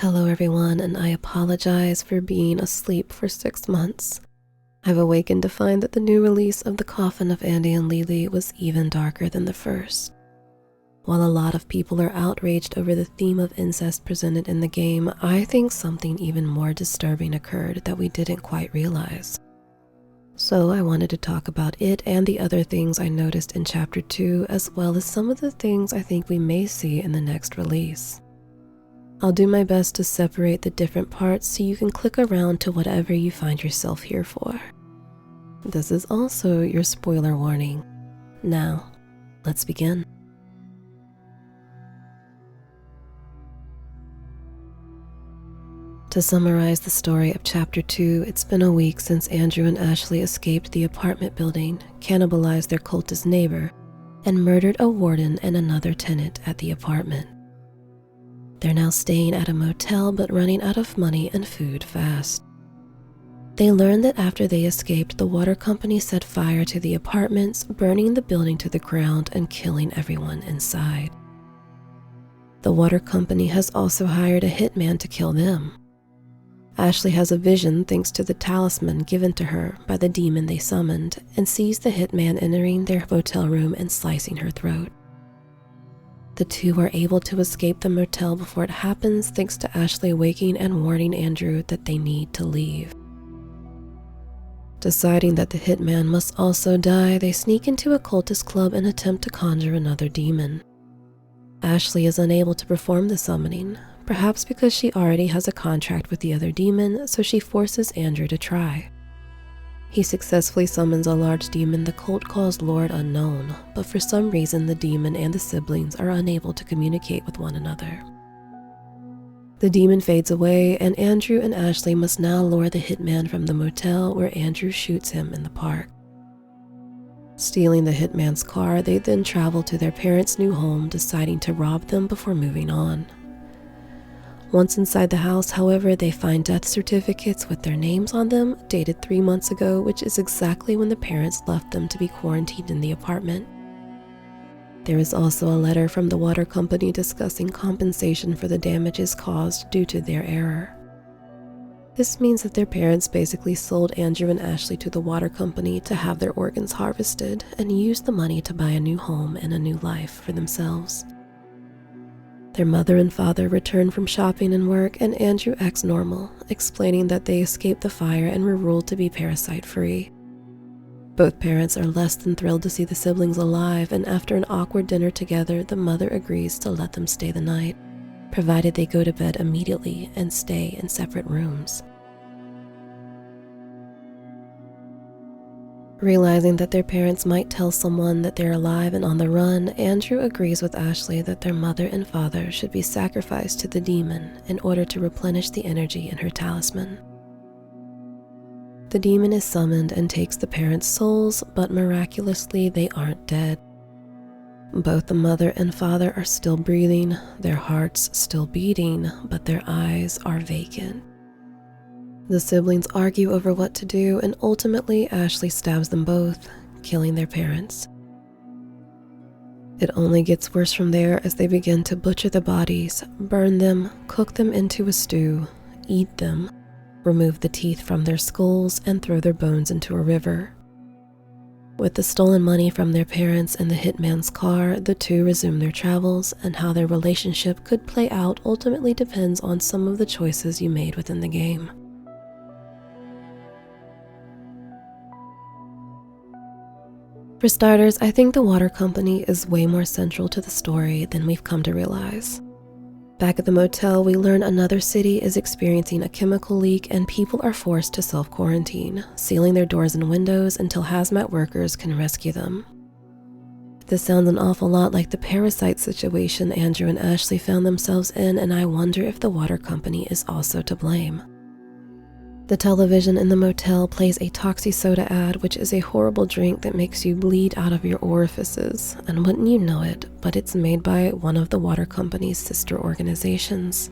Hello everyone, and I apologize for being asleep for 6 months. I've awakened to find that the new release of the Coffin of Andy and Leyley was even darker than the first. While a lot of people are outraged over the theme of incest presented in the game, I think something even more disturbing occurred that we didn't quite realize. So I wanted to talk about it and the other things I noticed in Chapter 2, as well as some of the things I think we may see in the next release. I'll do my best to separate the different parts so you can click around to whatever you find yourself here for. This is also your spoiler warning. Now, let's begin. To summarize the story of Chapter 2, it's been a week since Andrew and Ashley escaped the apartment building, cannibalized their cultist neighbor, and murdered a warden and another tenant at the apartment. They're now staying at a motel but running out of money and food fast. They learned that after they escaped, the water company set fire to the apartments, burning the building to the ground and killing everyone inside. The water company has also hired a hitman to kill them. Ashley has a vision thanks to the talisman given to her by the demon they summoned and sees the hitman entering their hotel room and slicing her throat. The two are able to escape the motel before it happens thanks to Ashley waking and warning Andrew that they need to leave. Deciding that the hitman must also die, they sneak into a cultist club and attempt to conjure another demon. Ashley is unable to perform the summoning, perhaps because she already has a contract with the other demon, so she forces Andrew to try. He successfully summons a large demon the cult calls Lord Unknown, but for some reason the demon and the siblings are unable to communicate with one another. The demon fades away, and Andrew and Ashley must now lure the hitman from the motel where Andrew shoots him in the park. Stealing the hitman's car, they then travel to their parents' new home, deciding to rob them before moving on. Once inside the house, however, they find death certificates with their names on them, dated 3 months ago, which is exactly when the parents left them to be quarantined in the apartment. There is also a letter from the water company discussing compensation for the damages caused due to their error. This means that their parents basically sold Andrew and Ashley to the water company to have their organs harvested and used the money to buy a new home and a new life for themselves. Their mother and father return from shopping and work, and Andrew acts normal, explaining that they escaped the fire and were ruled to be parasite-free. Both parents are less than thrilled to see the siblings alive, and after an awkward dinner together, the mother agrees to let them stay the night, provided they go to bed immediately and stay in separate rooms. Realizing that their parents might tell someone that they're alive and on the run, Andrew agrees with Ashley that their mother and father should be sacrificed to the demon in order to replenish the energy in her talisman. The demon is summoned and takes the parents' souls, but miraculously they aren't dead. Both the mother and father are still breathing, their hearts still beating, but their eyes are vacant. The siblings argue over what to do, and ultimately Ashley stabs them both, killing their parents. It only gets worse from there as they begin to butcher the bodies, burn them, cook them into a stew, eat them, remove the teeth from their skulls, and throw their bones into a river. With the stolen money from their parents and the hitman's car, the two resume their travels, and how their relationship could play out ultimately depends on some of the choices you made within the game. For starters, I think the water company is way more central to the story than we've come to realize. Back at the motel, we learn another city is experiencing a chemical leak and people are forced to self-quarantine, sealing their doors and windows until hazmat workers can rescue them. This sounds an awful lot like the parasite situation Andrew and Ashley found themselves in, and I wonder if the water company is also to blame. The television in the motel plays a Toxi Soda ad, which is a horrible drink that makes you bleed out of your orifices, and wouldn't you know it, but it's made by one of the water company's sister organizations.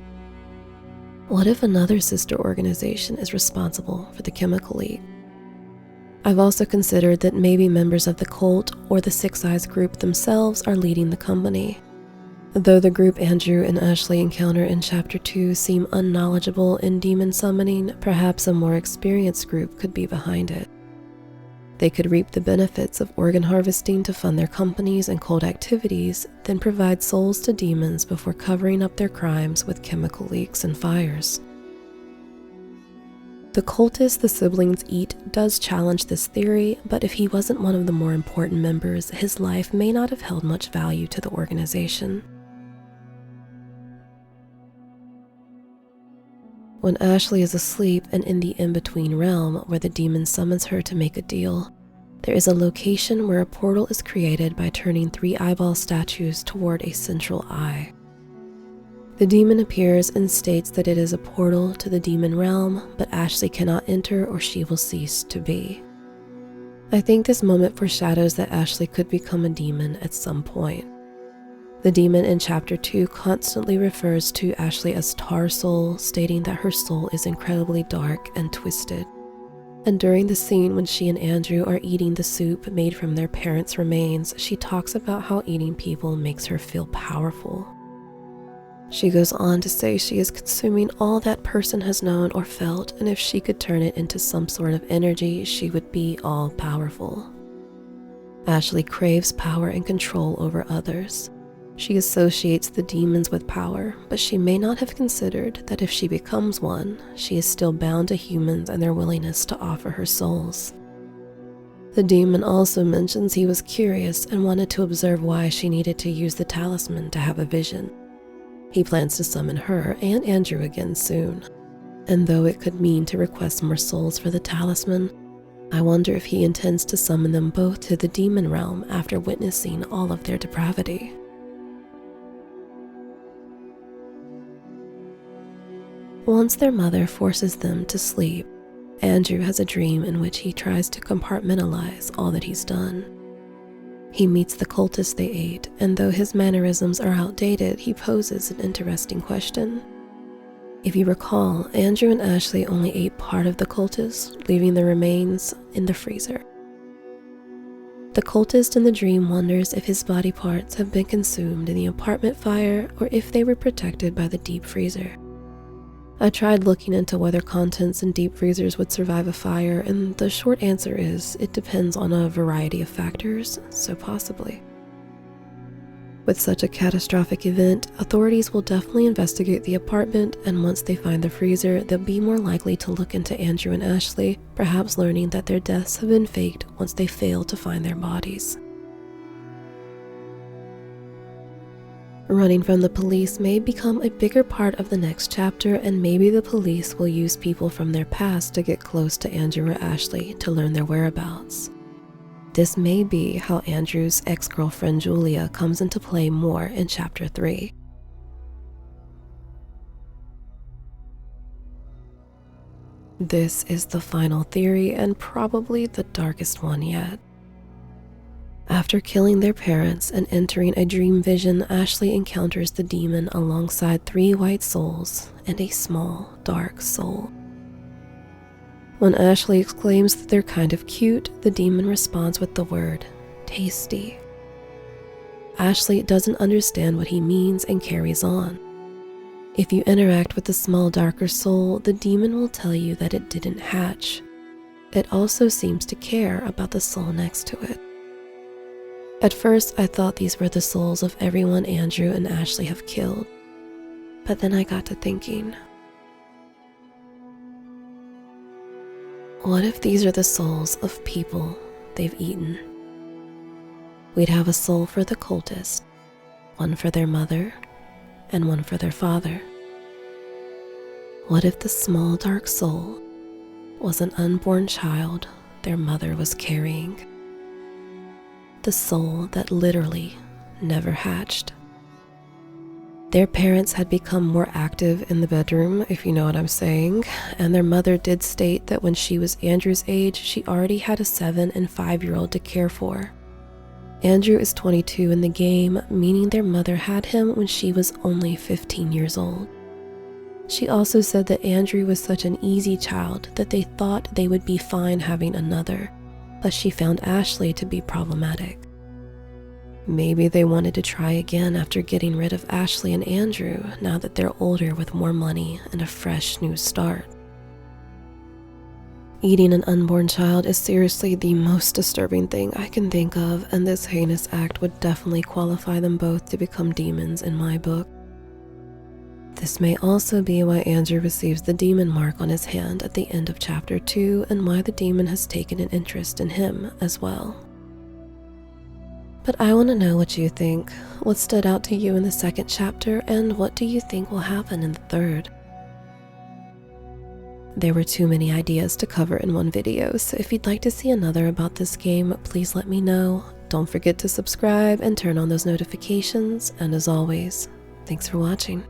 What if another sister organization is responsible for the chemical leak? I've also considered that maybe members of the cult or the Six Eyes group themselves are leading the company. Though the group Andrew and Ashley encounter in Chapter 2 seem unknowledgeable in demon summoning, perhaps a more experienced group could be behind it. They could reap the benefits of organ harvesting to fund their companies and cult activities, then provide souls to demons before covering up their crimes with chemical leaks and fires. The cultist the siblings eat does challenge this theory, but if he wasn't one of the more important members, his life may not have held much value to the organization. When Ashley is asleep and in the in-between realm where the demon summons her to make a deal, there is a location where a portal is created by turning 3 eyeball statues toward a central eye. The demon appears and states that it is a portal to the demon realm, but Ashley cannot enter or she will cease to be. I think this moment foreshadows that Ashley could become a demon at some point. The demon in Chapter 2 constantly refers to Ashley as Tar Soul, stating that her soul is incredibly dark and twisted. And during the scene when she and Andrew are eating the soup made from their parents' remains, she talks about how eating people makes her feel powerful. She goes on to say she is consuming all that person has known or felt, and if she could turn it into some sort of energy, she would be all-powerful. Ashley craves power and control over others. She associates the demons with power, but she may not have considered that if she becomes one, she is still bound to humans and their willingness to offer her souls. The demon also mentions he was curious and wanted to observe why she needed to use the talisman to have a vision. He plans to summon her and Andrew again soon, and though it could mean to request more souls for the talisman, I wonder if he intends to summon them both to the demon realm after witnessing all of their depravity. Once their mother forces them to sleep, Andrew has a dream in which he tries to compartmentalize all that he's done. He meets the cultist they ate, and though his mannerisms are outdated, he poses an interesting question. If you recall, Andrew and Ashley only ate part of the cultist, leaving the remains in the freezer. The cultist in the dream wonders if his body parts have been consumed in the apartment fire or if they were protected by the deep freezer. I tried looking into whether contents in deep freezers would survive a fire, and the short answer is it depends on a variety of factors, so possibly. With such a catastrophic event, authorities will definitely investigate the apartment, and once they find the freezer, they'll be more likely to look into Andrew and Ashley, perhaps learning that their deaths have been faked once they fail to find their bodies. Running from the police may become a bigger part of the next chapter, and maybe the police will use people from their past to get close to Andrew or Ashley to learn their whereabouts. This may be how Andrew's ex-girlfriend Julia comes into play more in Chapter 3. This is the final theory and probably the darkest one yet. After killing their parents and entering a dream vision, Ashley encounters the demon alongside 3 white souls and a small, dark soul. When Ashley exclaims that they're kind of cute, the demon responds with the word, tasty. Ashley doesn't understand what he means and carries on. If you interact with the small, darker soul, the demon will tell you that it didn't hatch. It also seems to care about the soul next to it. At first, I thought these were the souls of everyone Andrew and Ashley have killed, but then I got to thinking, what if these are the souls of people they've eaten? We'd have a soul for the cultist, one for their mother, and one for their father. What if the small dark soul was an unborn child their mother was carrying? The soul that literally never hatched. Their parents had become more active in the bedroom, if you know what I'm saying, and their mother did state that when she was Andrew's age, she already had a 7- and 5-year-old to care for. Andrew is 22 in the game, meaning their mother had him when she was only 15 years old. She also said that Andrew was such an easy child that they thought they would be fine having another, but she found Ashley to be problematic. Maybe they wanted to try again after getting rid of Ashley and Andrew now that they're older with more money and a fresh new start. Eating an unborn child is seriously the most disturbing thing I can think of, and this heinous act would definitely qualify them both to become demons in my book. This may also be why Andrew receives the demon mark on his hand at the end of chapter 2 and why the demon has taken an interest in him as well. But I want to know what you think. What stood out to you in the second chapter, and what do you think will happen in the third? There were too many ideas to cover in one video, so if you'd like to see another about this game, please let me know. Don't forget to subscribe and turn on those notifications, and as always, thanks for watching.